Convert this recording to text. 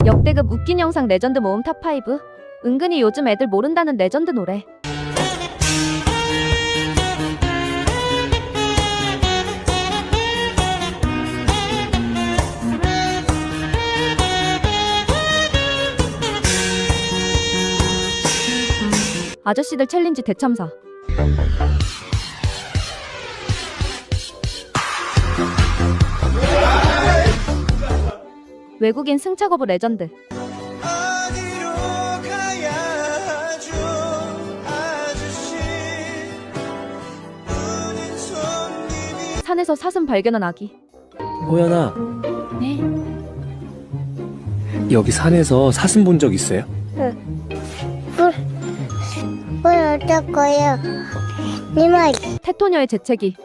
역대급 웃긴 영상 레전드 모음 탑5. 은근히 요즘 애들 모른다는 레전드 노래. 아저씨들 챌린지 대참사. 외국인 승차 거부 레전드. 산에서 사슴 발견한 아기. 호연아, 네? 여기 산에서 사슴 본 적 있어요? 뭘 어쩔 거예요? 네 말. 테토녀의 재채기.